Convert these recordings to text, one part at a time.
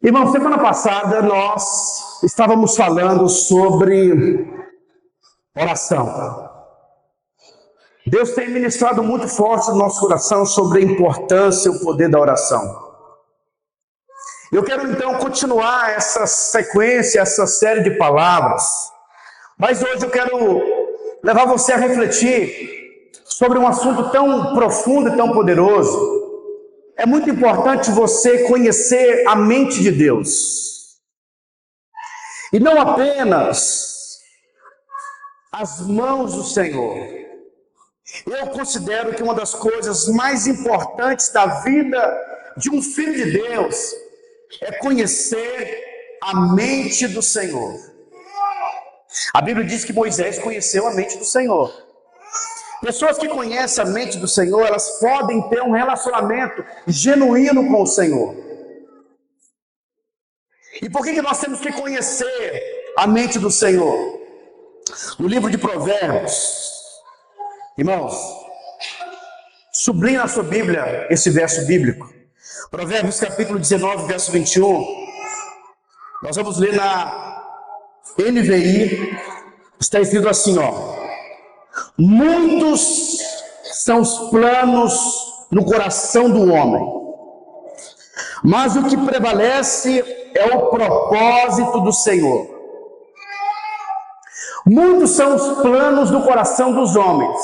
Irmão, semana passada nós estávamos falando sobre oração. Deus tem ministrado muito forte no nosso coração sobre a importância e o poder da oração. Eu quero então continuar essa sequência, essa série de palavras, mas hoje eu quero levar você a refletir sobre um assunto tão profundo e tão poderoso. É muito importante você conhecer a mente de Deus. E não apenas as mãos do Senhor. Eu considero que uma das coisas mais importantes da vida de um filho de Deus é conhecer a mente do Senhor. A Bíblia diz que Moisés conheceu a mente do Senhor. Pessoas que conhecem a mente do Senhor, elas podem ter um relacionamento genuíno com o Senhor. E por que nós temos que conhecer a mente do Senhor? No livro de Provérbios, irmãos, sublinhe na sua Bíblia esse verso bíblico. Provérbios capítulo 19, verso 21. Nós vamos ler na NVI. Está escrito assim, ó. Muitos são os planos no coração do homem, mas o que prevalece é o propósito do Senhor. Muitos são os planos do coração dos homens,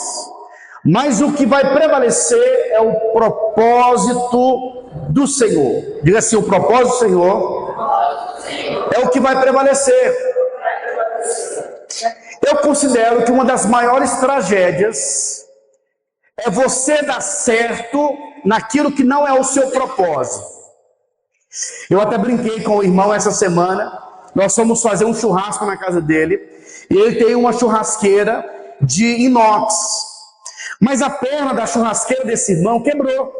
mas o que vai prevalecer é o propósito do Senhor. Diga assim, o propósito do Senhor é o que vai prevalecer. Eu considero que uma das maiores tragédias é você dar certo naquilo que não é o seu propósito. Eu até brinquei com o irmão essa semana. Nós fomos fazer um churrasco na casa dele e ele tem uma churrasqueira de inox, mas a perna da churrasqueira desse irmão quebrou.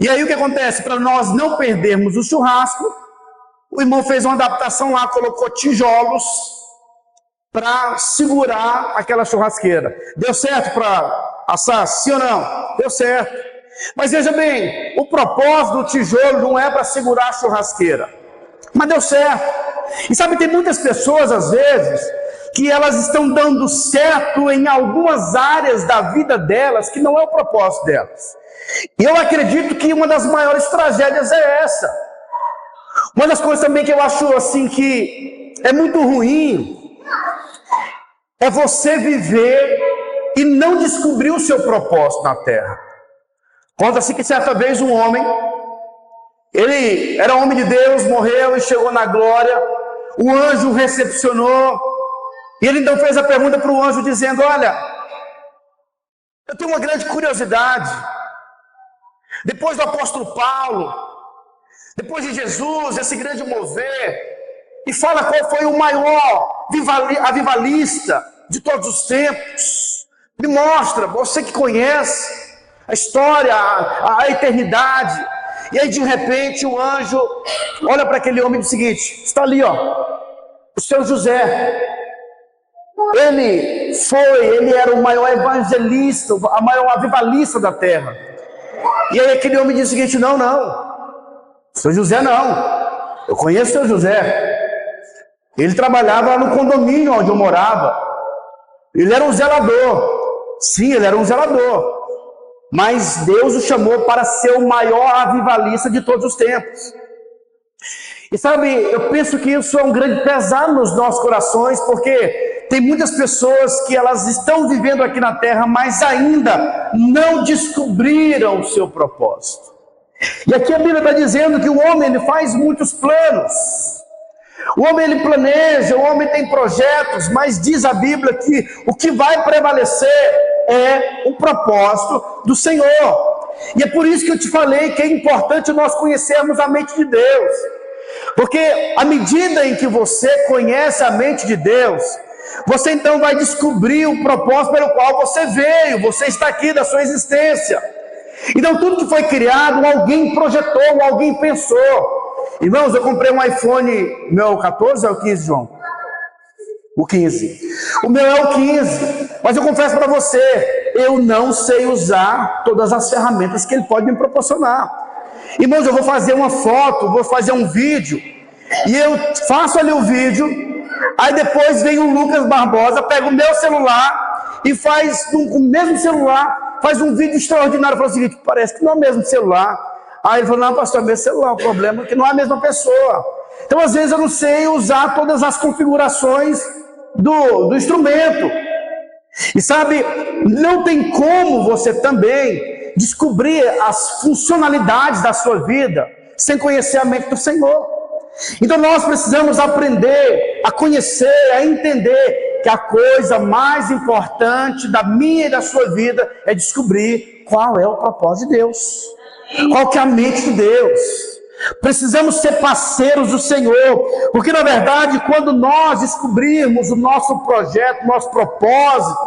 E aí o que acontece? Para nós não perdermos o churrasco, o irmão fez uma adaptação lá, colocou tijolos para segurar aquela churrasqueira. Deu certo para assar? Sim ou não? Deu certo. Mas veja bem, o propósito do tijolo não é para segurar a churrasqueira. Mas deu certo. E sabe, tem muitas pessoas, às vezes, que elas estão dando certo em algumas áreas da vida delas, que não é o propósito delas. E eu acredito que uma das maiores tragédias é essa. Uma das coisas também que eu acho assim que é muito ruim é você viver e não descobrir o seu propósito na terra. Conta-se que certa vez um homem, ele era homem de Deus, morreu e chegou na glória. O anjo o recepcionou e ele então fez a pergunta para o anjo dizendo: olha, eu tenho uma grande curiosidade. Depois do apóstolo Paulo, depois de Jesus, esse grande mover, e fala qual foi o maior avivalista de todos os tempos. Me mostra, você que conhece a história, a eternidade. E aí de repente o anjo olha para aquele homem e diz o seguinte: está ali, ó, o seu José. Ele era o maior evangelista, a maior avivalista da terra. E aí aquele homem diz o seguinte: não, o seu José não, eu conheço o seu José. Ele trabalhava no condomínio onde eu morava. Ele era um zelador. Sim, ele era um zelador. Mas Deus o chamou para ser o maior avivalista de todos os tempos. E sabe, eu penso que isso é um grande pesar nos nossos corações, porque tem muitas pessoas que elas estão vivendo aqui na terra, mas ainda não descobriram o seu propósito. E aqui a Bíblia está dizendo que o homem ele faz muitos planos. O homem ele planeja, o homem tem projetos, mas diz a Bíblia que o que vai prevalecer é o propósito do Senhor. E é por isso que eu te falei que é importante nós conhecermos a mente de Deus. Porque à medida em que você conhece a mente de Deus, você então vai descobrir o propósito pelo qual você veio, você está aqui da sua existência. Então tudo que foi criado, alguém projetou, alguém pensou. Irmãos, eu comprei um iPhone, meu 14 é o 15, João? O 15. O meu é o 15, mas eu confesso para você, eu não sei usar todas as ferramentas que ele pode me proporcionar. Irmãos, eu vou fazer uma foto, vou fazer um vídeo, E eu faço ali o vídeo, aí depois vem o Lucas Barbosa, pega o meu celular e faz, com o mesmo celular, faz um vídeo extraordinário. Fala o seguinte: parece que não é o mesmo celular. Aí ele falou: não, pastor, é o mesmo celular, o problema é que não é a mesma pessoa. Então às vezes eu não sei usar todas as configurações do instrumento. E sabe, não tem como você também descobrir as funcionalidades da sua vida sem conhecer a mente do Senhor. Então nós precisamos aprender a conhecer, a entender que a coisa mais importante da minha e da sua vida é descobrir qual é o propósito de Deus, qual que é a mente de Deus. Precisamos ser parceiros do Senhor, porque na verdade quando nós descobrirmos o nosso projeto, o nosso propósito,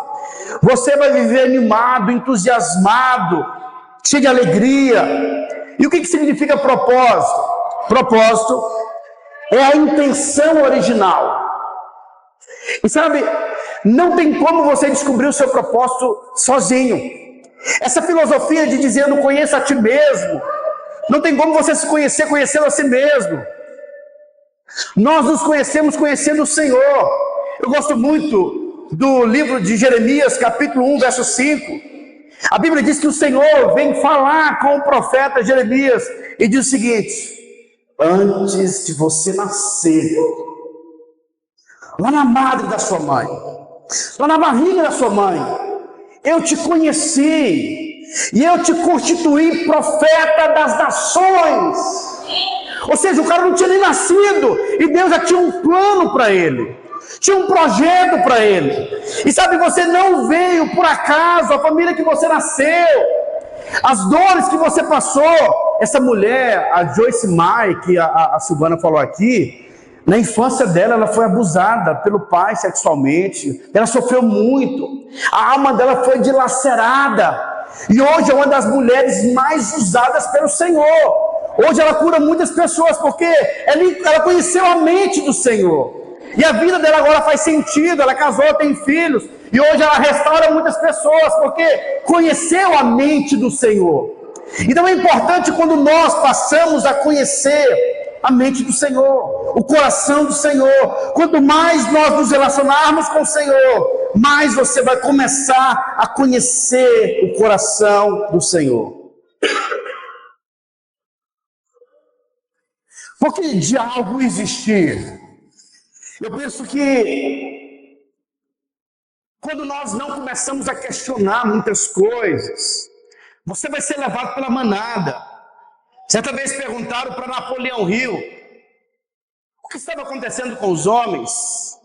você vai viver animado, entusiasmado, cheio de alegria. E o que significa propósito? Propósito é a intenção original. E sabe, não tem como você descobrir o seu propósito sozinho. Essa filosofia de dizendo conheça a ti mesmo, não tem como você se conhecer conhecendo a si mesmo. Nós nos conhecemos conhecendo o Senhor. Eu gosto muito do livro de Jeremias, capítulo 1, verso 5. A Bíblia diz que o Senhor vem falar com o profeta Jeremias e diz o seguinte: antes de você nascer, lá na madre da sua mãe, lá na barriga da sua mãe, eu te conheci e eu te constituí profeta das nações. Ou seja, o cara não tinha nem nascido e Deus já tinha um plano para ele, tinha um projeto para ele. E sabe, você não veio por acaso, a família que você nasceu, as dores que você passou. Essa mulher, a Joyce Meyer, que a Silvana falou aqui, na infância dela, ela foi abusada pelo pai sexualmente, ela sofreu muito, a alma dela foi dilacerada, e hoje é uma das mulheres mais usadas pelo Senhor. Hoje ela cura muitas pessoas, porque ela conheceu a mente do Senhor, e a vida dela agora faz sentido. Ela casou, tem filhos, e hoje ela restaura muitas pessoas, porque conheceu a mente do Senhor. Então é importante quando nós passamos a conhecer a mente do Senhor, o coração do Senhor. Quanto mais nós nos relacionarmos com o Senhor, mais você vai começar a conhecer o coração do Senhor. Porque de algo existir, eu penso que quando nós não começamos a questionar muitas coisas, você vai ser levado pela manada. Certa vez perguntaram para Napoleão Hill o que estava acontecendo com os homens,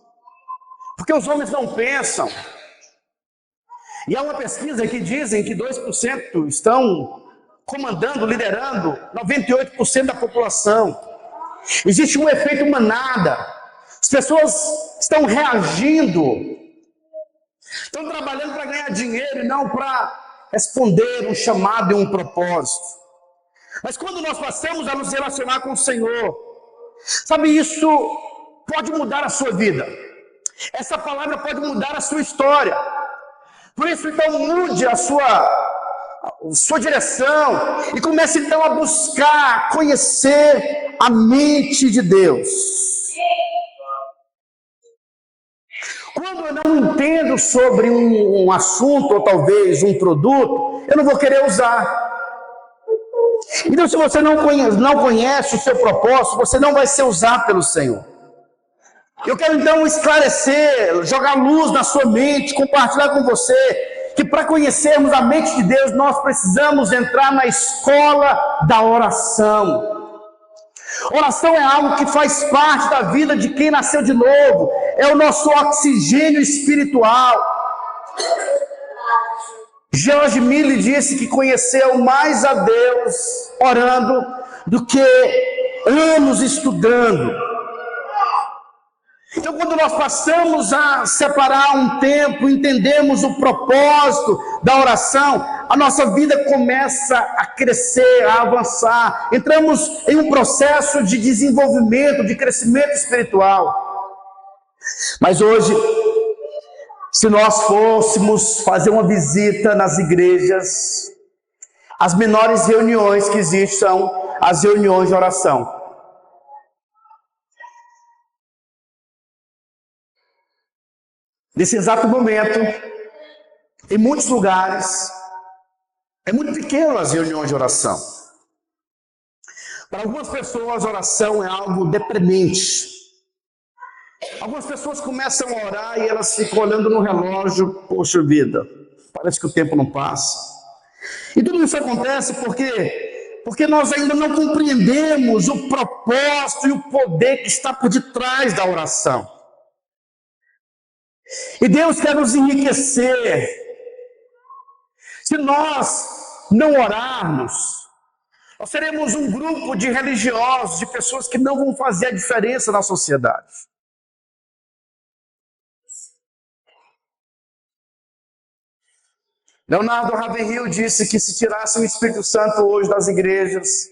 porque os homens não pensam. E há uma pesquisa que dizem que 2% estão comandando, liderando 98% da população. Existe um efeito manada. As pessoas estão reagindo, estão trabalhando para ganhar dinheiro e não para responder um chamado e um propósito. Mas quando nós passamos a nos relacionar com o Senhor, sabe, isso pode mudar a sua vida. Essa palavra pode mudar a sua história. Por isso, então, mude a sua direção e comece então a buscar conhecer a mente de Deus. Quando eu não entendo sobre um assunto ou talvez um produto, eu não vou querer usar. Então, se você não conhece o seu propósito, você não vai ser usado pelo Senhor. Eu quero então esclarecer, jogar luz na sua mente, compartilhar com você que para conhecermos a mente de Deus, nós precisamos entrar na escola da oração. Oração é algo que faz parte da vida de quem nasceu de novo, é o nosso oxigênio espiritual. George Miller disse que conheceu mais a Deus orando do que anos estudando. Então, quando nós passamos a separar um tempo, entendemos o propósito da oração, a nossa vida começa a crescer, a avançar. Entramos em um processo de desenvolvimento, de crescimento espiritual. Mas hoje, se nós fôssemos fazer uma visita nas igrejas, as menores reuniões que existem são as reuniões de oração. Nesse exato momento, em muitos lugares, é muito pequeno as reuniões de oração. Para algumas pessoas, oração é algo deprimente. Algumas pessoas começam a orar e elas ficam olhando no relógio, poxa vida, parece que o tempo não passa. E tudo isso acontece porque nós ainda não compreendemos o propósito e o poder que está por detrás da oração. E Deus quer nos enriquecer. Se nós não orarmos, nós seremos um grupo de religiosos, de pessoas que não vão fazer a diferença na sociedade. Leonardo Ravenhill disse que se tirasse o Espírito Santo hoje das igrejas,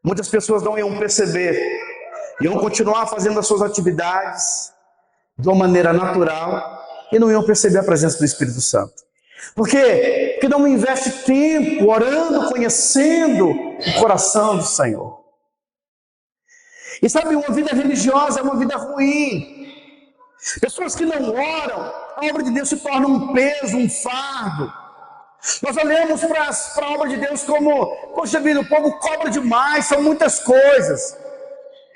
muitas pessoas não iam perceber, iam continuar fazendo as suas atividades de uma maneira natural e não iam perceber a presença do Espírito Santo. Por quê? Porque não investe tempo orando, conhecendo o coração do Senhor. E sabe, uma vida religiosa é uma vida ruim. Pessoas que não oram, a obra de Deus se torna um peso, um fardo. Nós olhamos para a obra de Deus como, poxa vida, o povo cobra demais, são muitas coisas.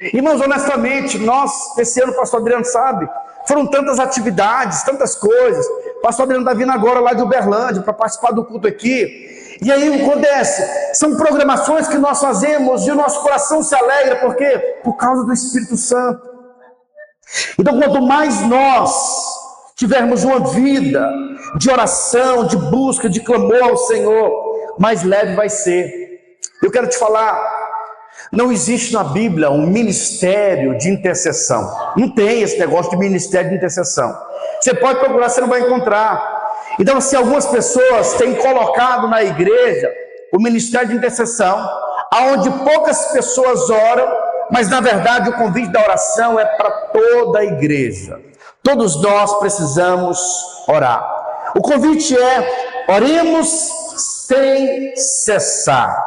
Irmãos, honestamente, nós, esse ano, o pastor Adriano sabe, foram tantas atividades, tantas coisas. O pastor Adriano está vindo agora lá de Uberlândia para participar do culto aqui. E aí acontece, são programações que nós fazemos e o nosso coração se alegra, por quê? Por causa do Espírito Santo. Então, quanto mais nós tivermos uma vida de oração, de busca, de clamor ao Senhor, mais leve vai ser. Eu quero te falar, não existe na Bíblia um ministério de intercessão. Não tem esse negócio de ministério de intercessão. Você pode procurar, você não vai encontrar. Então, se algumas pessoas têm colocado na igreja o ministério de intercessão, onde poucas pessoas oram, mas na verdade o convite da oração é para toda a igreja. Todos nós precisamos orar. O convite é: oremos sem cessar.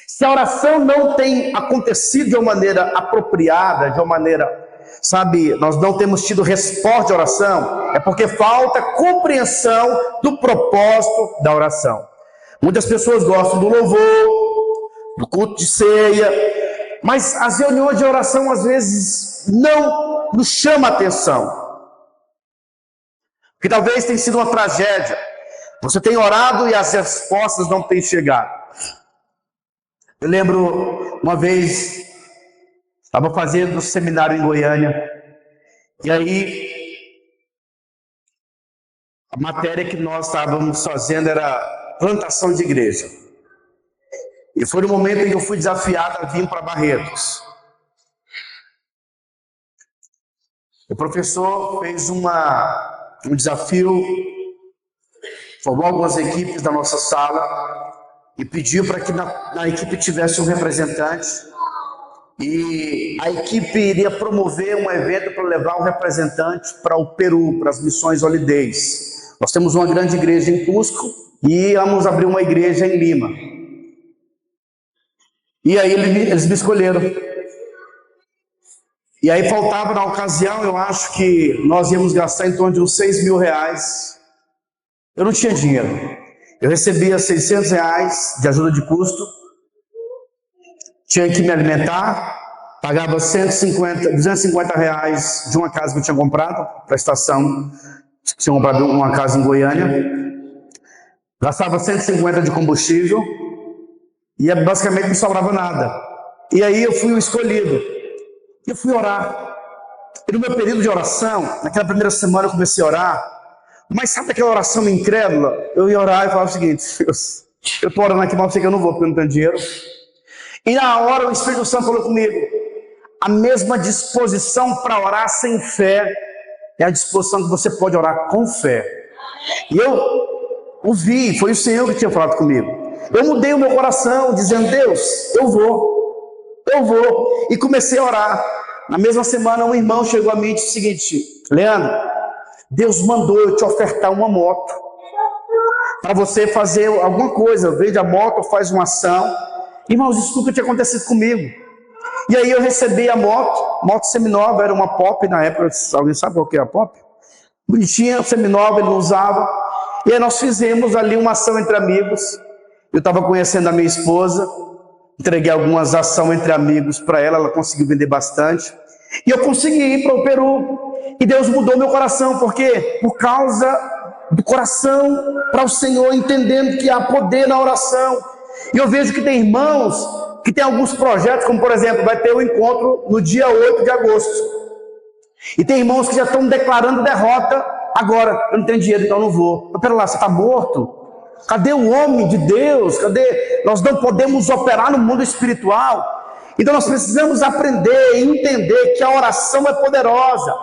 Se a oração não tem acontecido de uma maneira apropriada, de uma maneira, sabe, nós não temos tido resposta de oração, é porque falta compreensão do propósito da oração. Muitas pessoas gostam do louvor, do culto de ceia, mas as reuniões de oração às vezes não nos chamam a atenção. Que talvez tenha sido uma tragédia. Você tem orado e as respostas não têm chegado. Eu lembro uma vez, estava fazendo um seminário em Goiânia, e aí a matéria que nós estávamos fazendo era plantação de igreja. E foi no momento em que eu fui desafiado a vir para Barretos. O professor fez um desafio, formou algumas equipes da nossa sala e pediu para que na equipe tivesse um representante. E a equipe iria promover um evento para levar um representante para o Peru, para as missões Holidays. Nós temos uma grande igreja em Cusco e vamos abrir uma igreja em Lima. E aí eles me escolheram. E aí faltava na ocasião, eu acho que nós íamos gastar em torno de uns R$6.000. Eu não tinha dinheiro. Eu recebia R$600 de ajuda de custo. Tinha que me alimentar. Pagava R$250 de uma casa que eu tinha comprado para a estação. Tinha comprado uma casa em Goiânia. Gastava R$150 de combustível. E basicamente não sobrava nada. E aí eu fui o escolhido. Eu fui orar. E no meu período de oração, naquela primeira semana eu comecei a orar. Mas sabe aquela oração incrédula? Eu ia orar e falava o seguinte: Deus, eu estou orando aqui, mas eu sei que eu não vou, porque eu não tenho dinheiro. E na hora o Espírito Santo falou comigo: a mesma disposição para orar sem fé é a disposição que você pode orar com fé. E eu ouvi, foi o Senhor que tinha falado comigo. Eu mudei o meu coração, dizendo: Deus, eu vou. E comecei a orar. Na mesma semana, um irmão chegou a mim e disse o seguinte: Leandro, Deus mandou eu te ofertar uma moto para você fazer alguma coisa. Vende a moto, faz uma ação. Irmãos, isso nunca tinha acontecido comigo. E aí eu recebi a moto seminova, era uma Pop na época, alguém sabe qual que é a Pop? Bonitinha, seminova, ele não usava. E aí nós fizemos ali uma ação entre amigos. Eu estava conhecendo a minha esposa, entreguei algumas ações entre amigos para ela, ela conseguiu vender bastante. E eu consegui ir para o Peru. E Deus mudou meu coração, por quê? Por causa do coração para o Senhor, entendendo que há poder na oração. E eu vejo que tem irmãos que tem alguns projetos, como por exemplo, vai ter um encontro no dia 8 de agosto. E tem irmãos que já estão declarando derrota agora. Eu não tenho dinheiro, então eu não vou. Mas pera lá, você está morto? Cadê o homem de Deus? Cadê? Nós não podemos operar no mundo espiritual. Então nós precisamos aprender e entender que a oração é poderosa.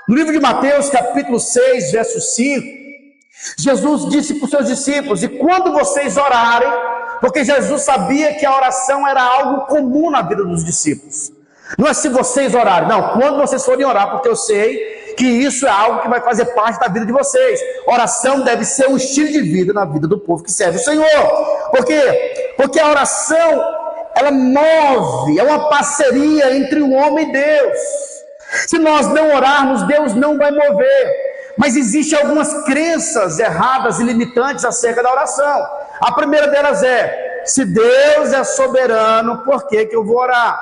No livro de Mateus, capítulo 6, verso 5, Jesus disse para os seus discípulos: e quando vocês orarem, porque Jesus sabia que a oração era algo comum na vida dos discípulos. Não é se vocês orarem, não, quando vocês forem orar, porque eu sei que isso é algo que vai fazer parte da vida de vocês. Oração deve ser um estilo de vida na vida do povo que serve o Senhor. Por quê? Porque a oração, ela move, é uma parceria entre o homem e Deus. Se nós não orarmos, Deus não vai mover. Mas existem algumas crenças erradas e limitantes acerca da oração. A primeira delas é: se Deus é soberano, por que eu vou orar?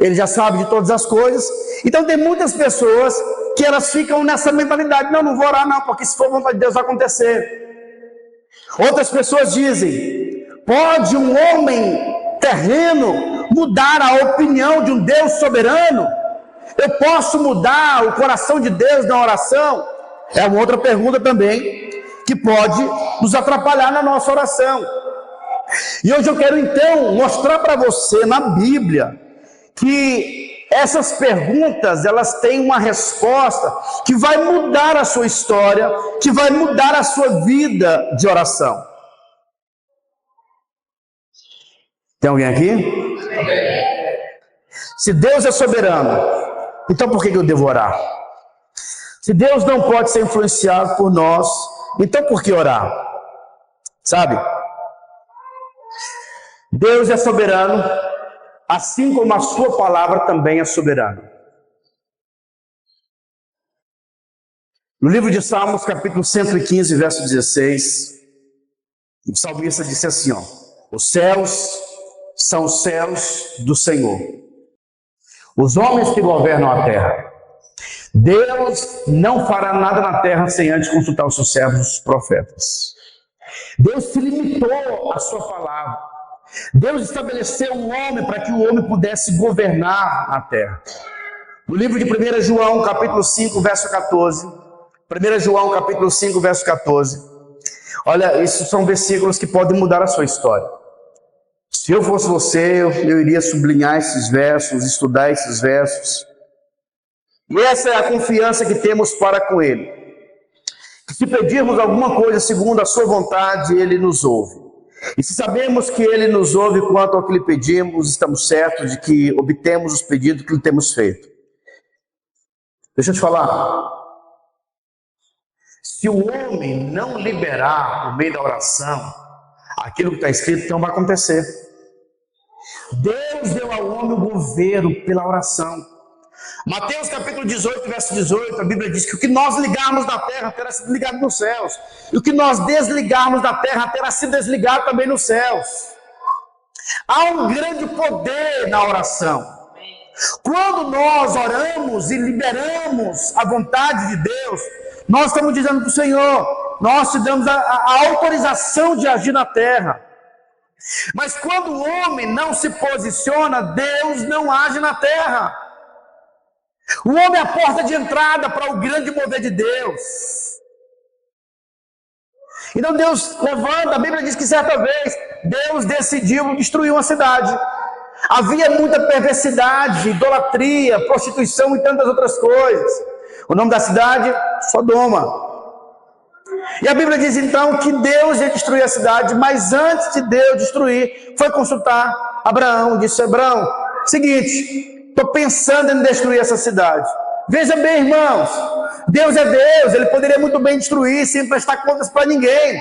Ele já sabe de todas as coisas. Então tem muitas pessoas que elas ficam nessa mentalidade: não vou orar não, porque se for vontade de Deus vai acontecer. Outras pessoas dizem: pode um homem terreno mudar a opinião de um Deus soberano? Eu posso mudar o coração de Deus na oração? É uma outra pergunta também que pode nos atrapalhar na nossa oração. E hoje eu quero então mostrar para você na Bíblia que essas perguntas, elas têm uma resposta que vai mudar a sua história, que vai mudar a sua vida de oração. Tem alguém aqui? Se Deus é soberano, então por que eu devo orar? Se Deus não pode ser influenciado por nós, então por que orar? Sabe? Deus é soberano, assim como a sua palavra também é soberana. No livro de Salmos, capítulo 115, verso 16, o salmista disse assim, ó: os céus são os céus do Senhor, os homens que governam a terra. Deus não fará nada na terra sem antes consultar os seus servos, os profetas. Deus se limitou à sua palavra. Deus estabeleceu um homem para que o homem pudesse governar a terra. No livro de 1 João, capítulo 5, verso 14. 1 João, capítulo 5, verso 14. Olha, esses são versículos que podem mudar a sua história. Se eu fosse você, eu iria sublinhar esses versos, estudar esses versos. E essa é a confiança que temos para com Ele. Que se pedirmos alguma coisa segundo a sua vontade, Ele nos ouve. E se sabemos que Ele nos ouve quanto ao que lhe pedimos, estamos certos de que obtemos os pedidos que lhe temos feito. Deixa eu te falar. Se o homem não liberar no meio da oração aquilo que está escrito, então vai acontecer. Deus deu ao homem o governo pela oração. Mateus capítulo 18, verso 18, a Bíblia diz que o que nós ligarmos na terra terá sido ligado nos céus, e o que nós desligarmos da terra terá sido desligado também nos céus. Há um grande poder na oração. Quando nós oramos e liberamos a vontade de Deus, nós estamos dizendo para o Senhor: nós te damos a autorização de agir na terra. Mas quando o homem não se posiciona, Deus não age na terra. O homem é a porta de entrada para o grande mover de Deus. Então Deus levanta, a Bíblia diz que certa vez Deus decidiu destruir uma cidade. Havia muita perversidade, idolatria, prostituição e tantas outras coisas. O nome da cidade? Sodoma. E a Bíblia diz então que Deus ia destruir a cidade, mas antes de Deus destruir, foi consultar Abraão. Disse: Abraão, seguinte, estou pensando em destruir essa cidade. Veja bem, irmãos, Deus é Deus, Ele poderia muito bem destruir sem prestar contas para ninguém.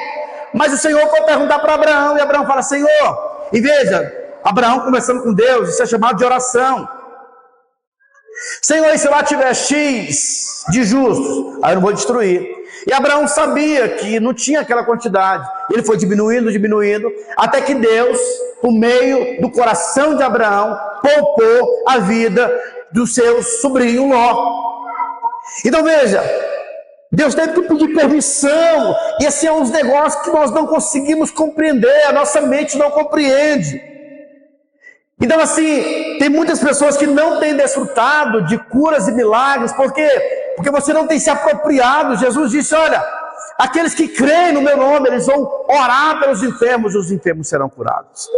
Mas o Senhor foi perguntar para Abraão, e Abraão fala: Senhor, e veja, Abraão conversando com Deus, isso é chamado de oração. Senhor, e se lá tiver X de justos, aí eu não vou destruir. E Abraão sabia que não tinha aquela quantidade. Ele foi diminuindo, diminuindo, até que Deus, por meio do coração de Abraão, poupou a vida do seu sobrinho Ló. Então veja, Deus teve que pedir permissão. E esses são os negócios que nós não conseguimos compreender, a nossa mente não compreende. Então assim, tem muitas pessoas que não têm desfrutado de curas e milagres. Por quê? Porque você não tem se apropriado. Jesus disse, olha, aqueles que creem no meu nome, eles vão orar pelos enfermos e os enfermos serão curados.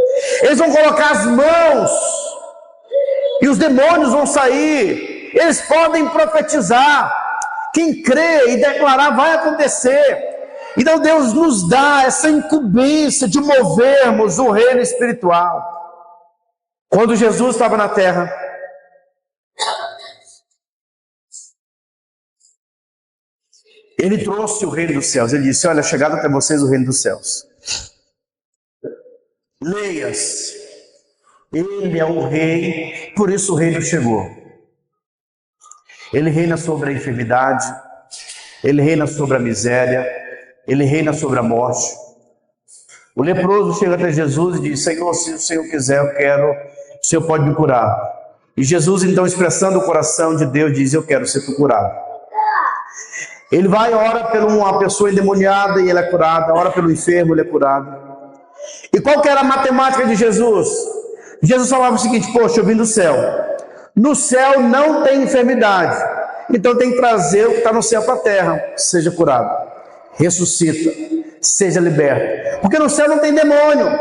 Eles vão colocar as mãos e os demônios vão sair. Eles podem profetizar. Quem crê e declarar vai acontecer. Então Deus nos dá essa incumbência de movermos o reino espiritual. Quando Jesus estava na terra, ele trouxe o reino dos céus. Ele disse, olha, chegado até vocês o reino dos céus. Leias, ele é o rei, por isso o reino chegou. Ele reina sobre a enfermidade, ele reina sobre a miséria, ele reina sobre a morte. O leproso chega até Jesus e diz, Senhor, se o Senhor quiser, o Senhor pode me curar. E Jesus, então, expressando o coração de Deus, diz, eu quero ser curado. Ele vai, ora por uma pessoa endemoniada e ele é curado, ora pelo enfermo, ele é curado. E qual que era a matemática de Jesus? Jesus falava o seguinte, poxa, eu vim do céu. No céu não tem enfermidade, então tem que trazer o que está no céu para a terra. Seja curado, ressuscita, seja liberto. Porque no céu não tem demônio,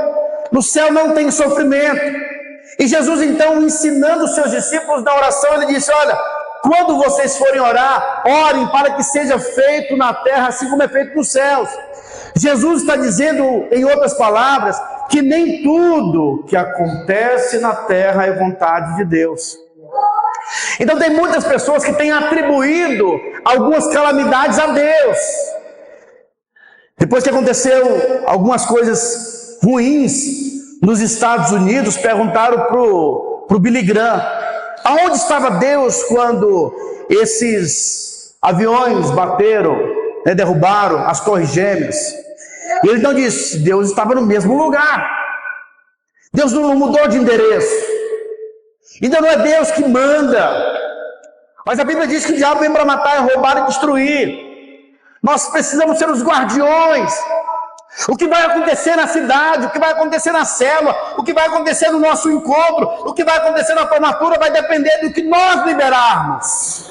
no céu não tem sofrimento. E Jesus então, ensinando os seus discípulos na oração, ele disse, olha, quando vocês forem orar, orem para que seja feito na terra assim como é feito nos céus. Jesus está dizendo, em outras palavras, que nem tudo que acontece na terra é vontade de Deus. Então tem muitas pessoas que têm atribuído algumas calamidades a Deus. Depois que aconteceu algumas coisas ruins nos Estados Unidos, perguntaram para o Billy Graham, aonde estava Deus quando esses aviões bateram, derrubaram as torres gêmeas? E ele então disse, Deus estava no mesmo lugar. Deus não mudou de endereço. Ainda não é Deus que manda. Mas a Bíblia diz que o diabo vem para matar, roubar e destruir. Nós precisamos ser os guardiões. O que vai acontecer na cidade, o que vai acontecer na célula, o que vai acontecer no nosso encontro, o que vai acontecer na formatura vai depender do que nós liberarmos.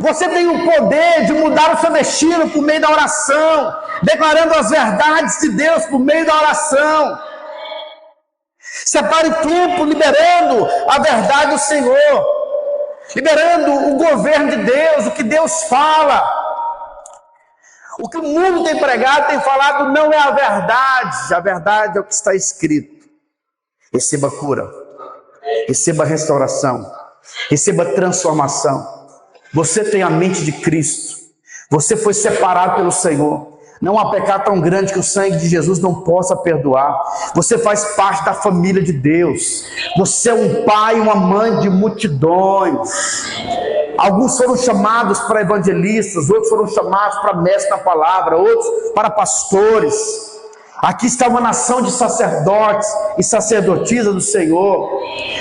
Você tem o poder de mudar o seu destino por meio da oração, declarando as verdades de Deus por meio da oração. Separe tempo liberando a verdade do Senhor, liberando o governo de Deus, o que Deus fala. O que o mundo tem pregado, tem falado, não é a verdade é o que está escrito. Receba cura, receba restauração, receba transformação. Você tem a mente de Cristo, você foi separado pelo Senhor. Não há pecado tão grande que o sangue de Jesus não possa perdoar. Você faz parte da família de Deus. Você é um pai e uma mãe de multidões. Alguns foram chamados para evangelistas, outros foram chamados para mestres na palavra, outros para pastores. Aqui está uma nação de sacerdotes e sacerdotisas do Senhor.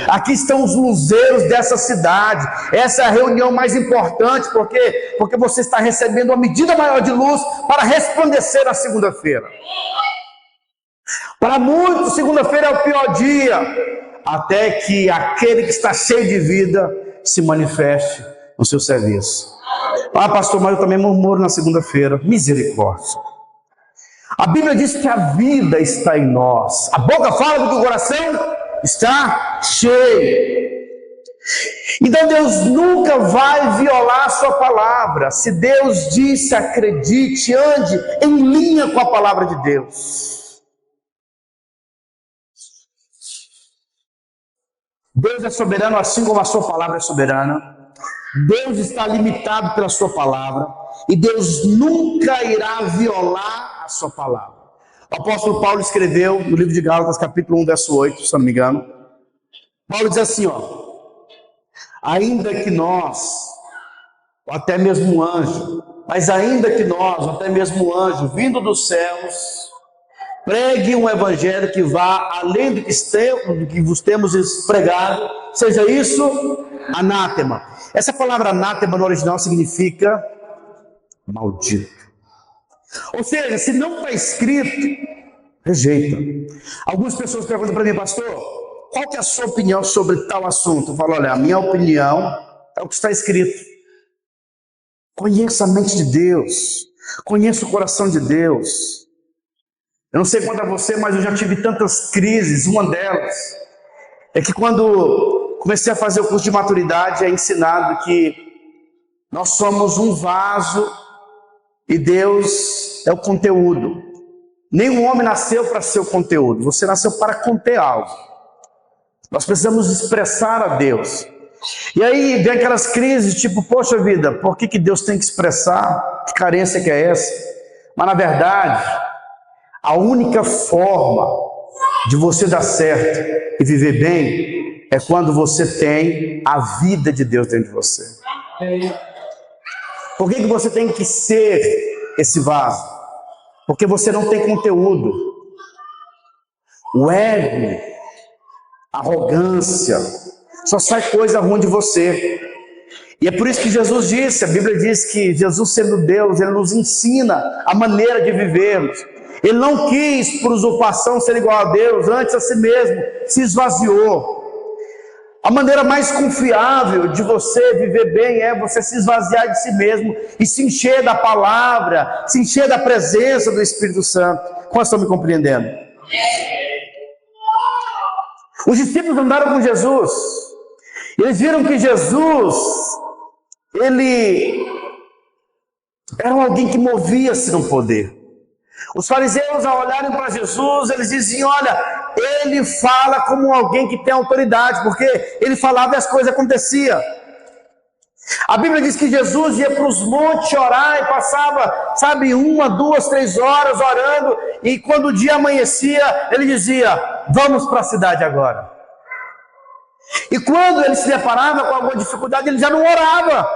Aqui estão os luzeiros dessa cidade. Essa é a reunião mais importante, porque você está recebendo uma medida maior de luz para resplandecer na segunda-feira. Para muitos, segunda-feira é o pior dia, até que aquele que está cheio de vida se manifeste no seu serviço. Ah, pastor, mas eu também murmuro na segunda-feira. Misericórdia. A Bíblia diz que a vida está em nós. A boca fala do que o coração está cheio. Então Deus nunca vai violar a sua palavra. Se Deus disse, acredite, ande em linha com a palavra de Deus. Deus é soberano assim como a sua palavra é soberana. Deus está limitado pela sua palavra. E Deus nunca irá violar a sua palavra. O apóstolo Paulo escreveu no livro de Gálatas, capítulo 1, verso 8, se não me engano. Paulo diz assim, ainda que nós, ou até mesmo um anjo, mas ainda que nós, ou até mesmo um anjo, vindo dos céus, pregue um evangelho que vá além do que vos temos pregado, seja isso anátema. Essa palavra anátema no original significa maldito. Ou seja, se não está escrito, rejeita. Algumas pessoas perguntam para mim, pastor, qual que é a sua opinião sobre tal assunto? Eu falo, olha, a minha opinião é o que está escrito. Conheça a mente de Deus, conheça o coração de Deus. Eu não sei quanto a você, mas eu já tive tantas crises. Uma delas é que quando comecei a fazer o curso de maturidade, é ensinado que nós somos um vaso e Deus é o conteúdo. Nenhum homem nasceu para ser o conteúdo, você nasceu para conter algo. Nós precisamos expressar a Deus. E aí vem aquelas crises tipo, poxa vida, por que Deus tem que expressar? Que carência que é essa? Mas na verdade, a única forma de você dar certo e viver bem é quando você tem a vida de Deus dentro de você. Por que você tem que ser esse vaso? Porque você não tem conteúdo. O ego, a arrogância, só sai coisa ruim de você. E é por isso que Jesus disse, a Bíblia diz que Jesus sendo Deus, Ele nos ensina a maneira de vivermos. Ele não quis, por usurpação, ser igual a Deus, antes a si mesmo, se esvaziou. A maneira mais confiável de você viver bem é você se esvaziar de si mesmo e se encher da palavra, se encher da presença do Espírito Santo. Como estão me compreendendo? Os discípulos andaram com Jesus. Eles viram que Jesus, ele era alguém que movia-se no poder. Os fariseus, ao olharem para Jesus, eles diziam, olha, ele fala como alguém que tem autoridade, porque ele falava e as coisas aconteciam. A Bíblia diz que Jesus ia para os montes orar e passava, 1, 2, 3 horas orando, e quando o dia amanhecia, ele dizia, vamos para a cidade agora. E quando ele se deparava com alguma dificuldade, ele já não orava,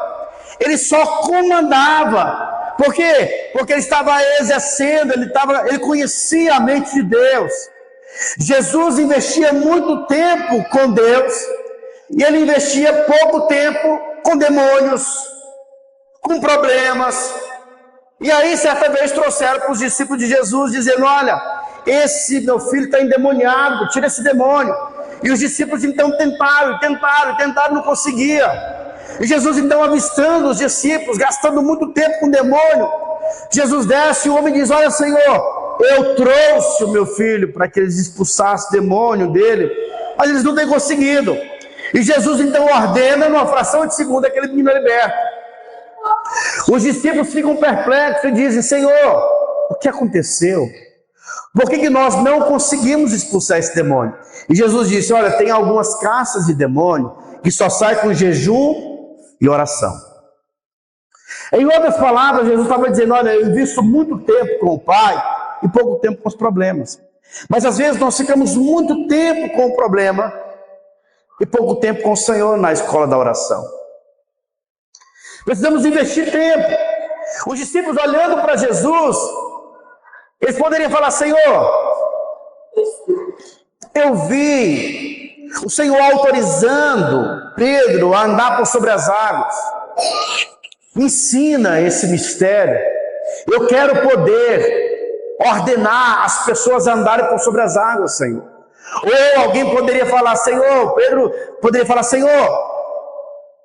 ele só comandava. Por quê? Porque ele estava exercendo, ele conhecia a mente de Deus. Jesus investia muito tempo com Deus, e ele investia pouco tempo com demônios, com problemas. E aí, certa vez, trouxeram para os discípulos de Jesus, dizendo, olha, esse meu filho está endemoniado, tira esse demônio. E os discípulos então tentaram, não conseguia. E Jesus então avistando os discípulos, gastando muito tempo com o demônio, Jesus desce e o homem diz, olha Senhor, eu trouxe o meu filho para que eles expulsassem o demônio dele, mas eles não têm conseguido. E Jesus então ordena, numa fração de segundo, aquele menino é liberto. Os discípulos ficam perplexos e dizem, Senhor, o que aconteceu? Por que nós não conseguimos expulsar esse demônio? E Jesus disse, olha, tem algumas caças de demônio que só sai com jejum e oração. Em outras palavras, Jesus estava dizendo, olha, eu invisto muito tempo com o Pai e pouco tempo com os problemas. Mas às vezes nós ficamos muito tempo com o problema e pouco tempo com o Senhor na escola da oração. Precisamos investir tempo. Os discípulos olhando para Jesus, eles poderiam falar, Senhor, eu vi o Senhor autorizando Pedro a andar por sobre as águas. Me ensina esse mistério. Eu quero poder ordenar as pessoas a andarem por sobre as águas, Senhor. Ou alguém poderia falar, Senhor, Pedro poderia falar, Senhor,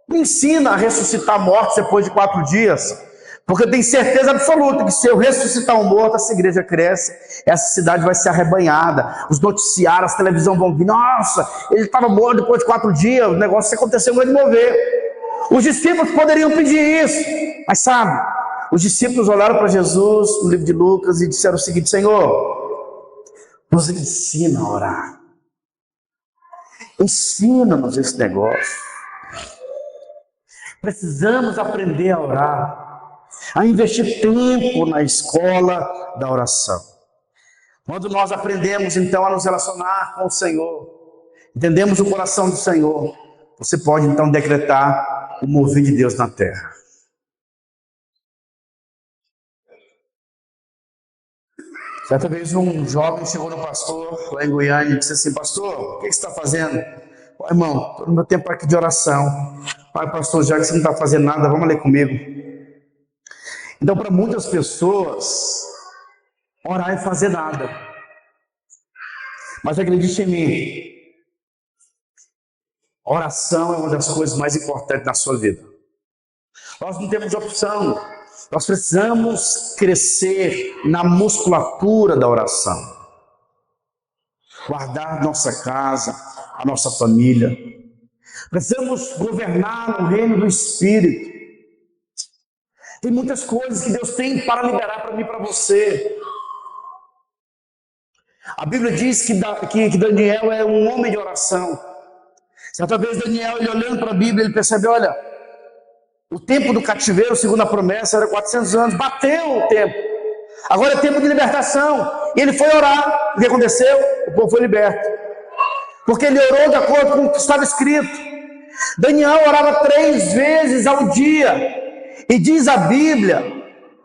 me ensina a ressuscitar mortos depois de 4 dias. Porque eu tenho certeza absoluta que se eu ressuscitar um morto, essa igreja cresce, essa cidade vai ser arrebanhada, os noticiários, a televisão vão vir, nossa, ele estava morto depois de 4 dias, o negócio aconteceu, vai mover. Os discípulos poderiam pedir isso, mas sabe, os discípulos olharam para Jesus, no livro de Lucas, e disseram o seguinte, Senhor, nos ensina a orar, ensina-nos esse negócio, precisamos aprender a orar, a investir tempo na escola da oração. Quando nós aprendemos então a nos relacionar com o Senhor, entendemos o coração do Senhor, você pode então decretar o mover de Deus na terra. Certa vez um jovem chegou no pastor lá em Goiânia e disse assim: pastor, o que você está fazendo? Irmão, estou no meu tempo aqui de oração. Pai, pastor, já que você não está fazendo nada, vamos ler comigo. Então, para muitas pessoas, orar é fazer nada. Mas acredite em mim, oração é uma das coisas mais importantes na sua vida. Nós não temos opção. Nós precisamos crescer na musculatura da oração. Guardar nossa casa, a nossa família. Precisamos governar no reino do Espírito. Tem muitas coisas que Deus tem para liberar para mim e para você. A Bíblia diz que Daniel é um homem de oração. Certa vez Daniel, ele olhando para a Bíblia, ele percebe, olha, o tempo do cativeiro, segundo a promessa, era 400 anos. Bateu o tempo. Agora é tempo de libertação. E ele foi orar. O que aconteceu? O povo foi liberto. Porque ele orou de acordo com o que estava escrito. Daniel orava 3 vezes ao dia. E diz a Bíblia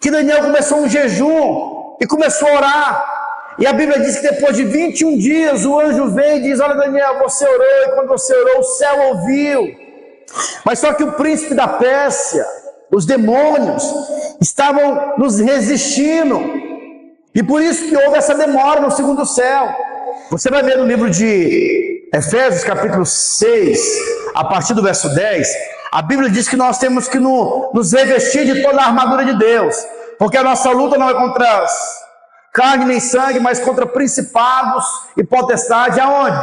que Daniel começou um jejum e começou a orar. E a Bíblia diz que depois de 21 dias o anjo veio e diz: olha, Daniel, você orou, e quando você orou, o céu ouviu. Mas só que o príncipe da Pérsia, os demônios, estavam nos resistindo. E por isso que houve essa demora no segundo céu. Você vai ver no livro de Efésios, capítulo 6, a partir do verso 10, a Bíblia diz que nós temos que nos revestir de toda a armadura de Deus. Porque a nossa luta não é contra carne nem sangue, mas contra principados e potestades. Aonde?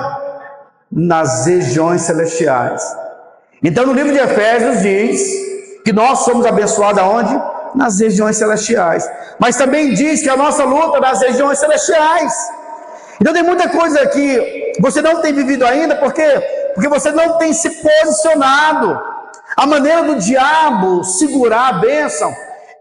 Nas regiões celestiais. Então no livro de Efésios diz que nós somos abençoados aonde? Nas regiões celestiais. Mas também diz que a nossa luta é nas regiões celestiais. Então tem muita coisa que você não tem vivido ainda, por quê? Porque você não tem se posicionado. A maneira do diabo segurar a bênção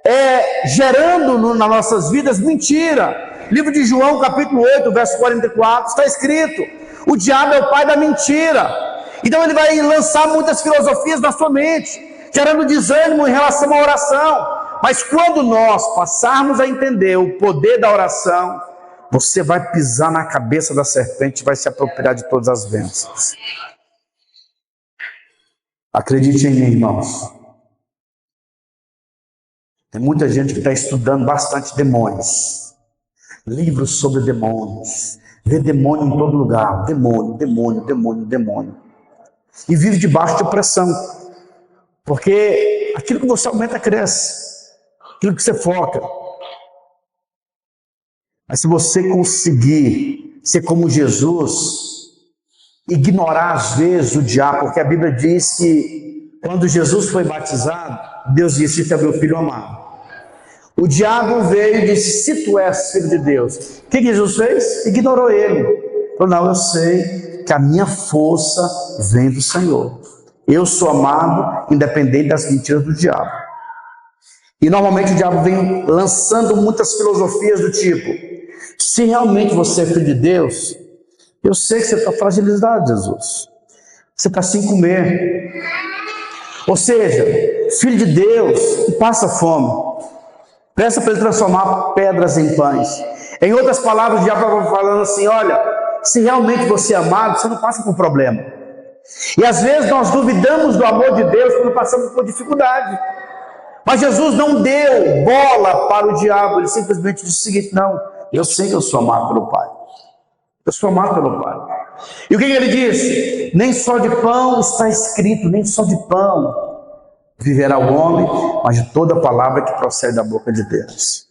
é gerando nas nossas vidas mentira. Livro de João, capítulo 8, verso 44, está escrito: o diabo é o pai da mentira. Então ele vai lançar muitas filosofias na sua mente, gerando desânimo em relação à oração. Mas quando nós passarmos a entender o poder da oração, você vai pisar na cabeça da serpente e vai se apropriar de todas as bênçãos. Acredite em mim, irmãos. Tem muita gente que está estudando bastante demônios, livros sobre demônios, vê demônio em todo lugar, demônio, demônio, demônio, demônio, e vive debaixo de opressão, porque aquilo que você aumenta cresce, aquilo que você foca. Mas se você conseguir ser como Jesus, ignorar às vezes o diabo, porque a Bíblia diz que quando Jesus foi batizado, Deus disse: "Este é meu filho amado." O diabo veio e disse: "Se tu és filho de Deus." O que Jesus fez? Ignorou ele. Falou: "Não, eu sei que a minha força vem do Senhor. Eu sou amado, independente das mentiras do diabo." E normalmente o diabo vem lançando muitas filosofias do tipo: se realmente você é filho de Deus, eu sei que você está fragilizado, Jesus. Você está sem comer. Ou seja, filho de Deus, não passa fome. Peça para ele transformar pedras em pães. Em outras palavras, o diabo estava falando assim: olha, se realmente você é amado, você não passa por problema. E às vezes nós duvidamos do amor de Deus quando passamos por dificuldade. Mas Jesus não deu bola para o diabo. Ele simplesmente disse o seguinte: não, eu sei que eu sou amado pelo Pai. Eu sou amado pelo Pai. E o que ele disse? Nem só de pão está escrito, nem só de pão viverá o homem, mas de toda a palavra que procede da boca de Deus.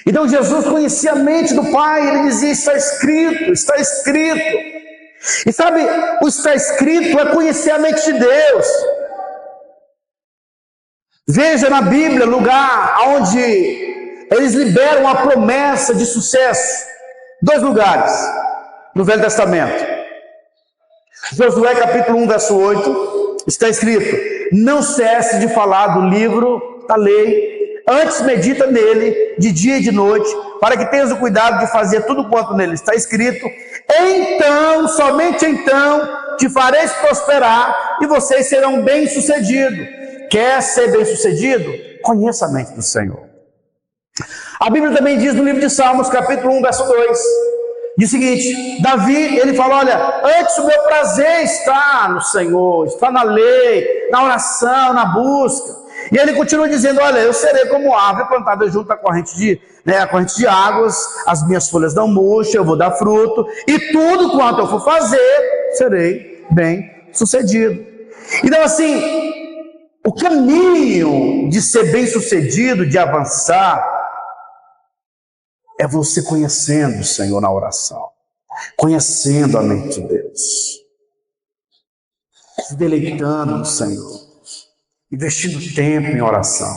Então Jesus conhecia a mente do Pai. Ele dizia: está escrito, está escrito. E sabe, o está escrito é conhecer a mente de Deus. Veja na Bíblia lugar onde eles liberam a promessa de sucesso. 2 lugares no Velho Testamento. Josué capítulo 1, verso 8, está escrito: não cesse de falar do livro da lei, antes medita nele de dia e de noite, para que tenhas o cuidado de fazer tudo quanto nele está escrito. Então, somente então, te fareis prosperar e vocês serão bem-sucedidos. Quer ser bem-sucedido? Conheça a mente do Senhor. A Bíblia também diz no livro de Salmos, capítulo 1, verso 2, diz o seguinte: Davi, ele fala, olha, antes o meu prazer está no Senhor, está na lei, na oração, na busca. E ele continua dizendo, olha, eu serei como árvore plantada junto à corrente de águas, as minhas folhas não murcham, eu vou dar fruto, e tudo quanto eu for fazer, serei bem sucedido. Então assim, o caminho de ser bem sucedido, de avançar, é você conhecendo o Senhor na oração, conhecendo a mente de Deus, se deleitando no Senhor, investindo tempo em oração.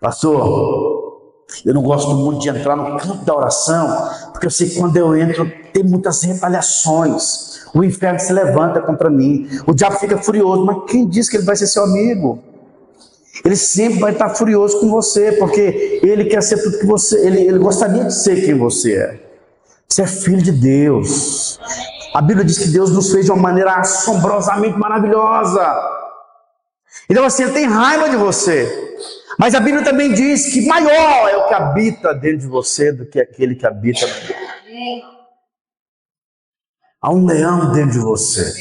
Pastor, eu não gosto muito de entrar no campo da oração, porque eu sei que quando eu entro tem muitas retaliações, o inferno se levanta contra mim, o diabo fica furioso. Mas quem diz que ele vai ser seu amigo? Ele sempre vai estar furioso com você, porque ele quer ser tudo que você, ele gostaria de ser quem você é. Você é filho de Deus. A Bíblia diz que Deus nos fez de uma maneira assombrosamente maravilhosa. Então assim, ele tem raiva de você. Mas a Bíblia também diz que maior é o que habita dentro de você do que aquele que habita no mundo. Há um leão dentro de você.